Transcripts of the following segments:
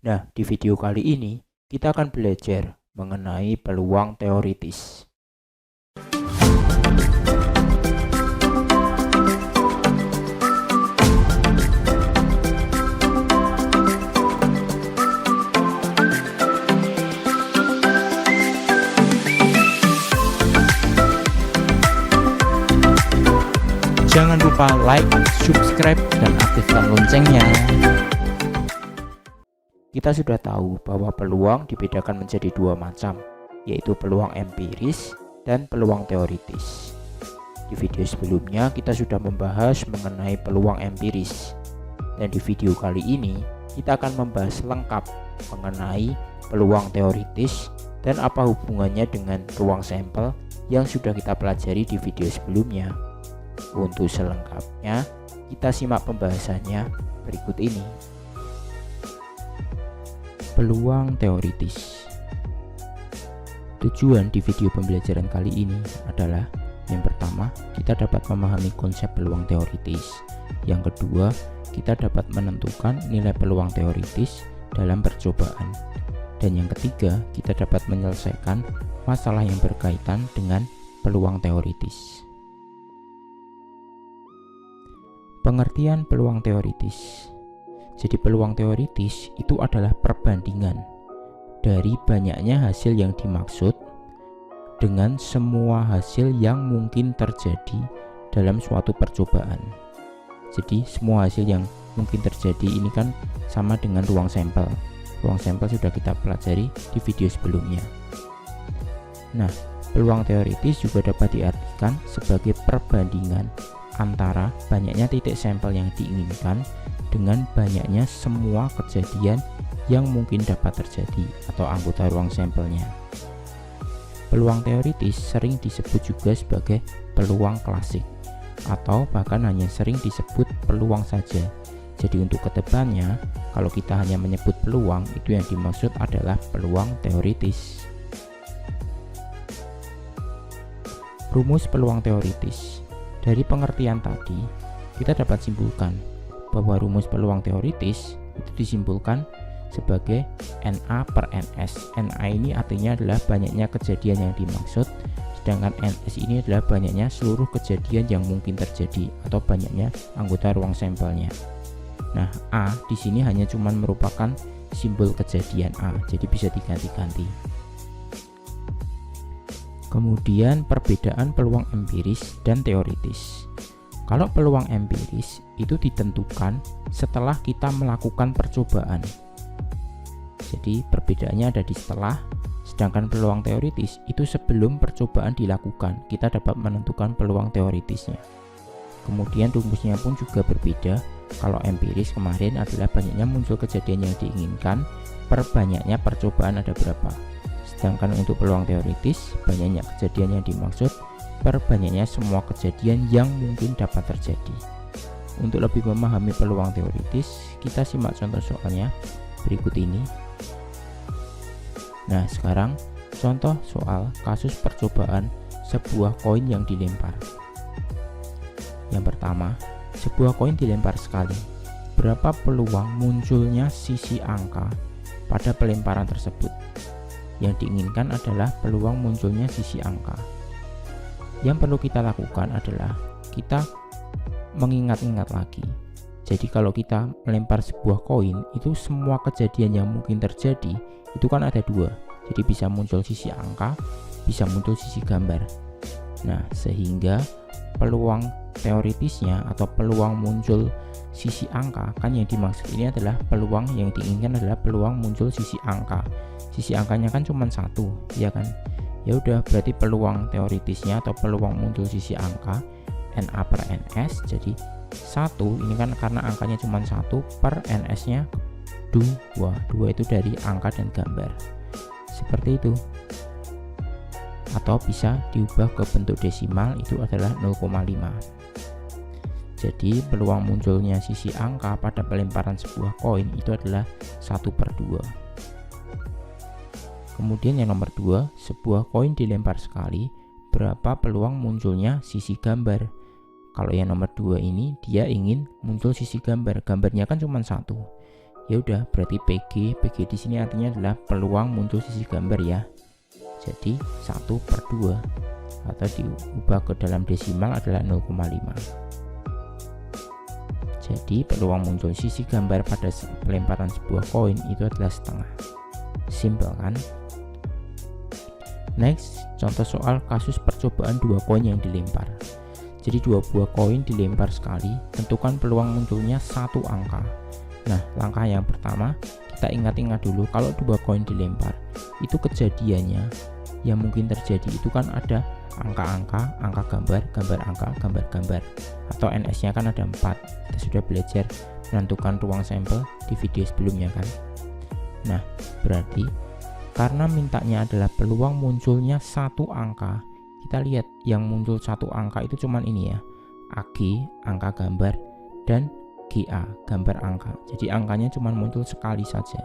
Nah, di video kali ini kita akan belajar mengenai peluang teoritis. Jangan lupa like, subscribe, dan aktifkan loncengnya. Kita sudah tahu bahwa peluang dibedakan menjadi dua macam, yaitu peluang empiris dan peluang teoritis. Di video sebelumnya kita sudah membahas mengenai peluang empiris, dan di video kali ini kita akan membahas lengkap mengenai peluang teoritis dan apa hubungannya dengan ruang sampel yang sudah kita pelajari di video sebelumnya. Untuk selengkapnya kita simak pembahasannya berikut ini. Peluang teoritis. Tujuan di video pembelajaran kali ini adalah yang pertama, kita dapat memahami konsep peluang teoritis. Yang kedua, kita dapat menentukan nilai peluang teoritis dalam percobaan. Dan yang ketiga, kita dapat menyelesaikan masalah yang berkaitan dengan peluang teoritis. Pengertian peluang teoritis. Jadi peluang teoritis itu adalah perbandingan dari banyaknya hasil yang dimaksud dengan semua hasil yang mungkin terjadi dalam suatu percobaan. Jadi semua hasil yang mungkin terjadi ini kan sama dengan ruang sampel. Ruang sampel sudah kita pelajari di video sebelumnya. Nah, peluang teoritis juga dapat diartikan sebagai perbandingan antara banyaknya titik sampel yang diinginkan dengan banyaknya semua kejadian yang mungkin dapat terjadi atau anggota ruang sampelnya. Peluang teoritis sering disebut juga sebagai peluang klasik atau bahkan hanya sering disebut peluang saja. Jadi untuk kedepannya, kalau kita hanya menyebut peluang, itu yang dimaksud adalah peluang teoritis. Rumus peluang teoritis. Dari pengertian tadi, kita dapat simpulkan bahwa rumus peluang teoritis itu disimpulkan sebagai NA per NS. NA ini artinya adalah banyaknya kejadian yang dimaksud, sedangkan NS ini adalah banyaknya seluruh kejadian yang mungkin terjadi atau banyaknya anggota ruang sampelnya. Nah, A di sini hanya cuma merupakan simbol kejadian A, jadi bisa diganti-ganti. Kemudian perbedaan peluang empiris dan teoritis. Kalau peluang empiris itu ditentukan setelah kita melakukan percobaan. Jadi perbedaannya ada di setelah, sedangkan peluang teoritis itu sebelum percobaan dilakukan, kita dapat menentukan peluang teoritisnya. Kemudian rumusnya pun juga berbeda. Kalau empiris kemarin adalah banyaknya muncul kejadian yang diinginkan per banyaknya percobaan ada berapa. Sedangkan untuk peluang teoritis, banyaknya kejadian yang dimaksud per banyaknya semua kejadian yang mungkin dapat terjadi. Untuk lebih memahami peluang teoritis, kita simak contoh soalnya berikut ini. Nah, sekarang contoh soal kasus percobaan sebuah koin yang dilempar. Yang pertama, sebuah koin dilempar sekali. Berapa peluang munculnya sisi angka pada pelemparan tersebut? Yang diinginkan adalah peluang munculnya sisi angka. Yang perlu kita lakukan adalah kita mengingat-ingat lagi. Jadi kalau kita melempar sebuah koin, itu semua kejadian yang mungkin terjadi itu kan ada dua. Jadi bisa muncul sisi angka, bisa muncul sisi gambar. Nah, sehingga peluang teoritisnya atau peluang muncul sisi angka kan yang dimaksud ini adalah peluang yang diinginkan adalah peluang muncul sisi angka. Sisi angkanya kan cuma satu, ya kan? Ya udah, berarti peluang teoritisnya atau peluang muncul sisi angka NA per NS, jadi 1 ini kan karena angkanya cuma 1 per NS nya 2 itu dari angka dan gambar seperti itu, atau bisa diubah ke bentuk desimal, itu adalah 0,5. Jadi peluang munculnya sisi angka pada pelemparan sebuah koin itu adalah 1/2. Kemudian yang nomor 2, sebuah koin dilempar sekali, berapa peluang munculnya sisi gambar? Kalau yang nomor 2 ini dia ingin muncul sisi gambar, gambarnya kan cuma 1. Ya udah, berarti PG di sini artinya adalah peluang muncul sisi gambar ya. Jadi 1/2 atau diubah ke dalam desimal adalah 0,5. Jadi peluang muncul sisi gambar pada pelemparan sebuah koin itu adalah setengah. Simpel kan? Next, contoh soal kasus percobaan 2 koin yang dilempar. Jadi 2 buah koin dilempar sekali, tentukan peluang munculnya 1 angka. Nah, langkah yang pertama, kita ingat-ingat dulu kalau 2 koin dilempar, itu kejadiannya yang mungkin terjadi itu kan ada angka-angka, angka gambar, gambar angka, gambar gambar, atau NS-nya kan ada 4. Kita sudah belajar menentukan ruang sampel di video sebelumnya kan. Nah, berarti karena mintanya adalah peluang munculnya 1 angka, kita lihat yang muncul 1 angka itu cuman ini ya, AG, angka gambar, dan GA, gambar angka. Jadi angkanya cuman muncul sekali saja.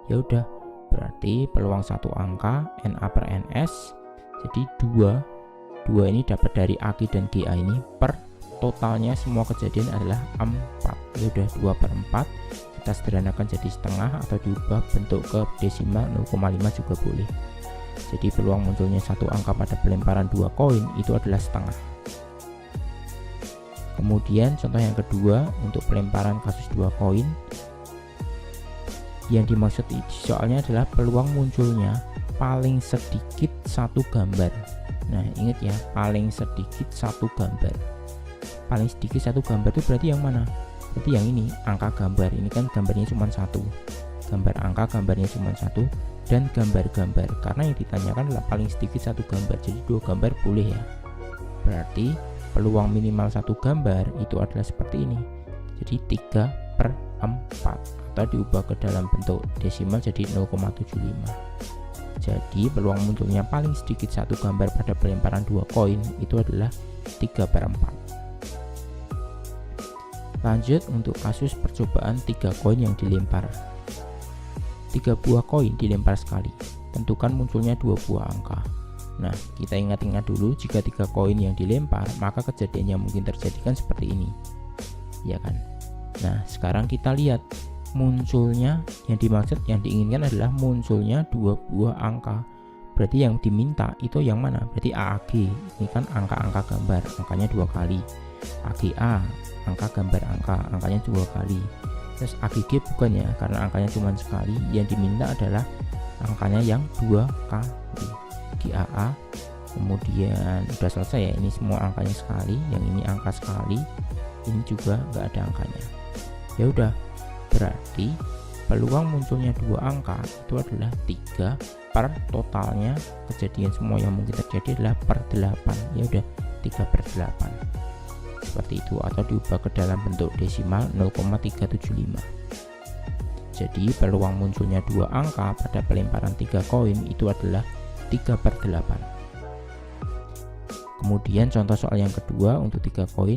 Ya udah, berarti peluang 1 angka NA/NS. Jadi 2 ini dapat dari AG dan GA ini per totalnya semua kejadian adalah 4. Ya udah, 2/4 kita sederhanakan jadi setengah atau diubah bentuk ke desimal 0,5 juga boleh. Jadi peluang munculnya 1 angka pada pelemparan 2 koin itu adalah setengah. Kemudian contoh yang kedua untuk pelemparan kasus 2 koin, yang dimaksud soalnya adalah peluang munculnya paling sedikit 1 gambar. Nah, ingat ya, paling sedikit 1 gambar. Paling sedikit 1 gambar itu berarti yang mana? Berarti yang ini, angka gambar. Ini kan gambarnya cuma 1. Gambar angka gambarnya cuma 1, dan gambar-gambar. Karena yang ditanyakan adalah paling sedikit 1 gambar. Jadi 2 gambar boleh ya. Berarti peluang minimal 1 gambar itu adalah seperti ini. Jadi 3/4 atau diubah ke dalam bentuk desimal jadi 0,75. Jadi peluang munculnya paling sedikit 1 gambar pada pelemparan 2 koin itu adalah 3/4. Lanjut untuk kasus percobaan 3 koin yang dilempar. 3 buah koin dilempar sekali, tentukan munculnya 2 buah angka. Nah, kita ingat-ingat dulu, jika 3 koin yang dilempar, maka kejadian yang mungkin terjadi kan seperti ini, ya kan? Nah, sekarang kita lihat munculnya, yang dimaksud, yang diinginkan adalah munculnya 2 buah angka. Berarti yang diminta itu yang mana? Berarti AAG, ini kan angka-angka gambar, angkanya 2 kali. AGA, angka gambar angka, angkanya 2 kali. Terus AGG bukan ya, karena angkanya cuma sekali. Yang diminta adalah angkanya yang 2 kali. GAA, kemudian udah selesai ya, ini semua angkanya sekali, yang ini angka sekali, ini juga nggak ada angkanya. Ya udah, berarti peluang munculnya 2 angka itu adalah 3 per totalnya kejadian semua yang mungkin terjadi adalah per 8. Ya udah, 3/8 seperti itu, atau diubah ke dalam bentuk desimal 0,375. Jadi peluang munculnya 2 angka pada pelemparan 3 koin itu adalah 3/8. Kemudian contoh soal yang kedua untuk 3 koin,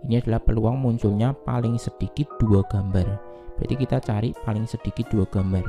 ini adalah peluang munculnya paling sedikit 2 gambar. Berarti kita cari paling sedikit 2 gambar.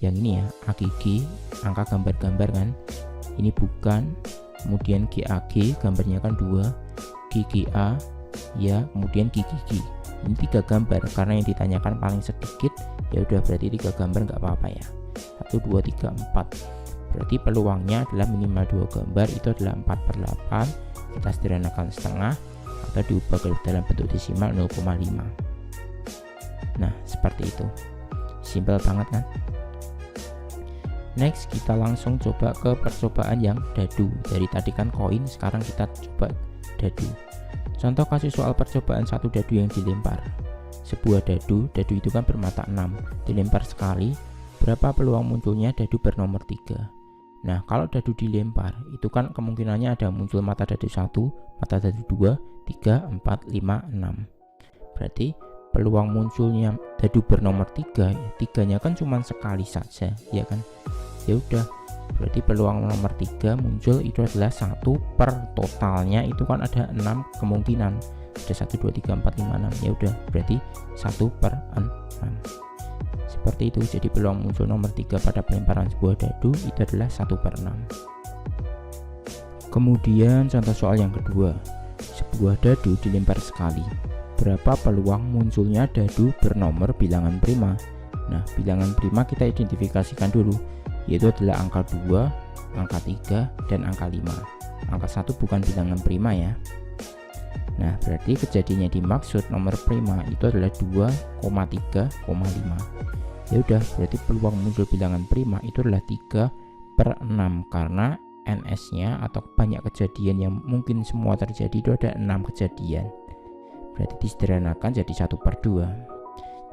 Yang ini ya, AGG, angka gambar-gambar kan, ini bukan. Kemudian GAG, gambarnya kan 2, GGA ya, kemudian GGG. Ini 3 gambar, karena yang ditanyakan paling sedikit, ya udah berarti 3 gambar nggak apa-apa ya. 1, 2, 3, 4. Berarti peluangnya adalah minimal 2 gambar, itu adalah 4/8. Kita sederhanakan setengah atau diubah ke dalam bentuk desimal 0,5. Nah, seperti itu. Simpel banget kan? Next, kita langsung coba ke percobaan yang dadu. Dari tadi kan koin, sekarang kita coba dadu. Contoh kasus soal percobaan 1 dadu yang dilempar. Sebuah dadu itu kan bermata 6, dilempar sekali. Berapa peluang munculnya dadu bernomor 3? Nah, kalau dadu dilempar, itu kan kemungkinannya ada muncul mata dadu 1, mata dadu 2, 3, 4, 5, 6. Berarti peluang munculnya dadu bernomor 3, 3-nya kan cuma sekali saja, ya kan? Ya udah, berarti peluang nomor 3 muncul itu adalah 1 per totalnya, itu kan ada 6 kemungkinan. Ada 1, 2, 3, 4, 5, 6. Ya udah, berarti 1/6. Seperti itu. Jadi peluang muncul nomor 3 pada pelemparan sebuah dadu itu adalah 1/6. Kemudian contoh soal yang kedua, sebuah dadu dilempar sekali. Berapa peluang munculnya dadu bernomor bilangan prima? Nah, bilangan prima kita identifikasikan dulu, yaitu adalah angka 2, angka 3, dan angka 5. Angka 1 bukan bilangan prima ya. Nah, berarti kejadian yang dimaksud nomor prima itu adalah 2,3,5. Ya udah, berarti peluang muncul bilangan prima itu adalah 3/6 karena NS-nya atau banyak kejadian yang mungkin semua terjadi itu ada 6 kejadian. Berarti disederhanakan jadi 1/2.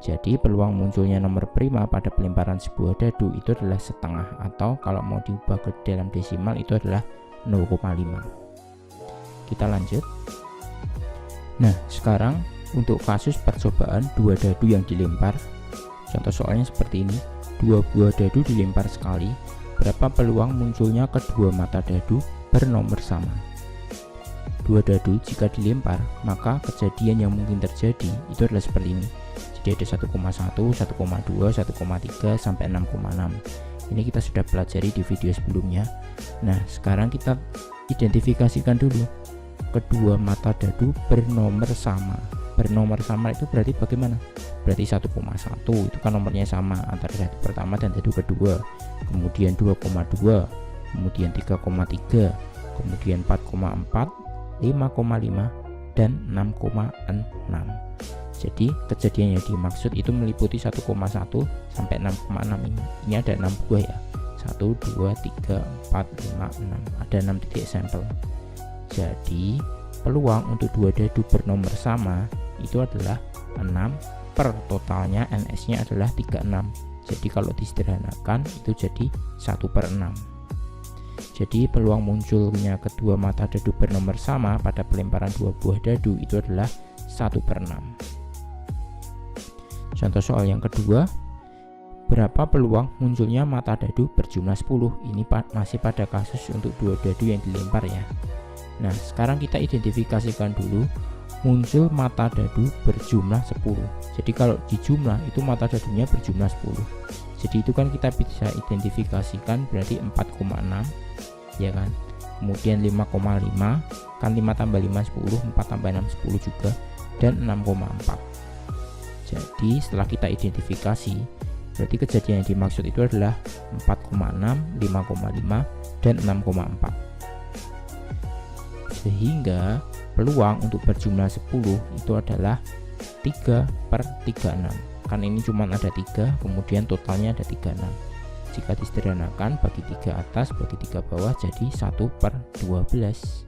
Jadi peluang munculnya nomor prima pada pelemparan sebuah dadu itu adalah setengah, atau kalau mau diubah ke dalam desimal itu adalah 0,5. Kita lanjut. Nah, sekarang untuk kasus percobaan 2 dadu yang dilempar. Contoh soalnya seperti ini. 2 buah dadu dilempar sekali. Berapa peluang munculnya kedua mata dadu bernomor sama? 2 dadu jika dilempar, maka kejadian yang mungkin terjadi itu adalah seperti ini. Jadi ada 1,1, 1,2, 1,3 sampai 6,6. Ini kita sudah pelajari di video sebelumnya. Nah, sekarang kita identifikasikan dulu kedua mata dadu bernomor sama. Bernomor sama itu berarti bagaimana? Berarti 1,1 itu kan nomornya sama antara dadu pertama dan dadu kedua. Kemudian 2,2, kemudian 3,3, kemudian 4,4, 5,5, dan 6,6. Jadi kejadian yang dimaksud itu meliputi 1,1 sampai 6,6 ini. Ini ada 6 buah ya. 1, 2, 3, 4, 5, 6. Ada 6 titik sampel. Jadi peluang untuk 2 dadu bernomor sama itu adalah 6 per totalnya NS-nya adalah 36. Jadi kalau disederhanakan itu jadi 1/6. Jadi peluang munculnya kedua mata dadu bernomor sama pada pelemparan 2 buah dadu itu adalah 1/6. Contoh soal yang kedua, berapa peluang munculnya mata dadu berjumlah 10? Ini masih pada kasus untuk 2 dadu yang dilempar ya. Nah, sekarang kita identifikasikan dulu muncul mata dadu berjumlah 10. Jadi kalau di jumlah itu mata dadunya berjumlah 10. Jadi itu kan kita bisa identifikasikan berarti 4,6 ya kan. Kemudian 5,5 kan 5 tambah 5 10, 4 tambah 6 10 juga, dan 6,4. Jadi setelah kita identifikasi, berarti kejadian yang dimaksud itu adalah 4,6, 5,5, dan 6,4. Sehingga peluang untuk berjumlah 10 itu adalah 3/36. Kan ini cuma ada 3, kemudian totalnya ada 36. Jika disederhanakan, bagi 3 atas bagi 3 bawah jadi 1/12.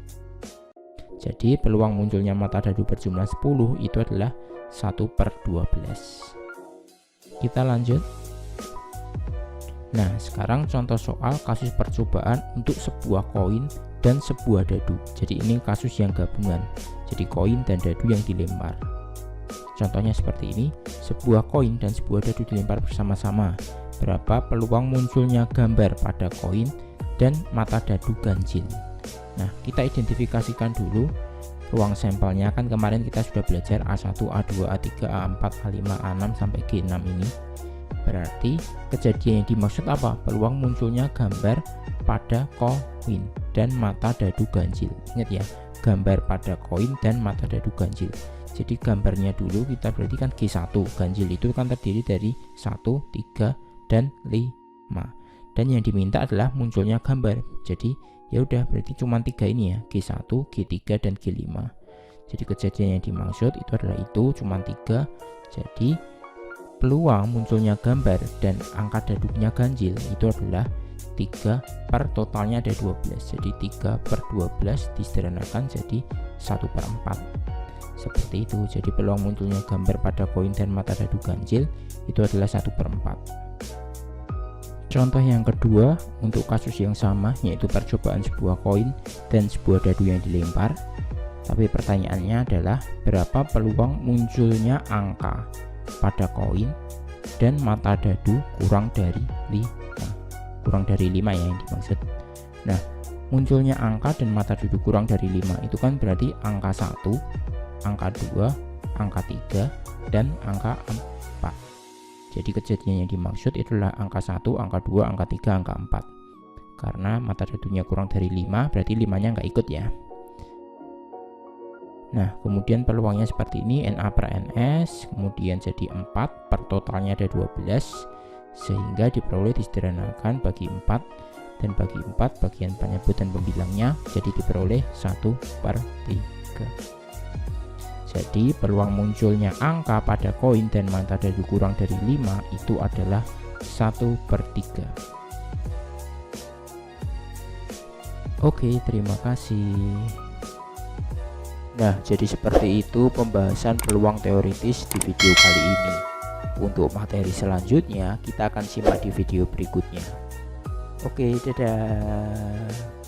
Jadi peluang munculnya mata dadu berjumlah 10 itu adalah 1/12. Kita lanjut. Nah, sekarang contoh soal kasus percobaan untuk sebuah koin dan sebuah dadu. Jadi ini kasus yang gabungan. Jadi koin dan dadu yang dilempar. Contohnya seperti ini, sebuah koin dan sebuah dadu dilempar bersama-sama. Berapa peluang munculnya gambar pada koin dan mata dadu ganjil? Nah, kita identifikasikan dulu ruang sampelnya. Kan kemarin kita sudah belajar A1, A2, A3, A4, A5, A6 sampai G6 ini. Berarti kejadian yang dimaksud apa? Peluang munculnya gambar pada koin dan mata dadu ganjil. Ingat ya, gambar pada koin dan mata dadu ganjil. Jadi gambarnya dulu kita berarti kan G1. Ganjil itu kan terdiri dari 1, 3, dan 5. Dan yang diminta adalah munculnya gambar. Jadi ya udah, berarti cuma 3 ini ya, G1, G3, dan G5. Jadi kejadian yang dimaksud itu adalah itu cuma 3. Jadi peluang munculnya gambar dan angka dadunya ganjil itu adalah 3 per totalnya ada 12. Jadi 3/12 disederhanakan jadi 1/4. Seperti itu. Jadi peluang munculnya gambar pada koin dan mata dadu ganjil itu adalah 1/4. Contoh yang kedua untuk kasus yang sama, yaitu percobaan sebuah koin dan sebuah dadu yang dilempar. Tapi pertanyaannya adalah berapa peluang munculnya angka pada koin dan mata dadu kurang dari 5. Kurang dari 5 ya yang dimaksud. Nah, munculnya angka dan mata dadu kurang dari 5 itu kan berarti angka 1, angka 2, angka 3, dan angka 4. Jadi kejadian yang dimaksud itulah angka 1, angka 2, angka 3, angka 4. Karena mata dadunya kurang dari 5, berarti 5-nya nggak ikut ya. Nah, kemudian peluangnya seperti ini, NA per NS, kemudian jadi 4, per totalnya ada 12, sehingga diperoleh disederhanakan bagi 4, dan bagi 4 bagian penyebut dan pembilangnya, jadi diperoleh 1/3. Jadi peluang munculnya angka pada koin dan mata dadu kurang dari 5 itu adalah 1/3. Oke, terima kasih. Nah, jadi seperti itu pembahasan peluang teoritis di video kali ini. Untuk materi selanjutnya kita akan simak di video berikutnya. Oke, dadah.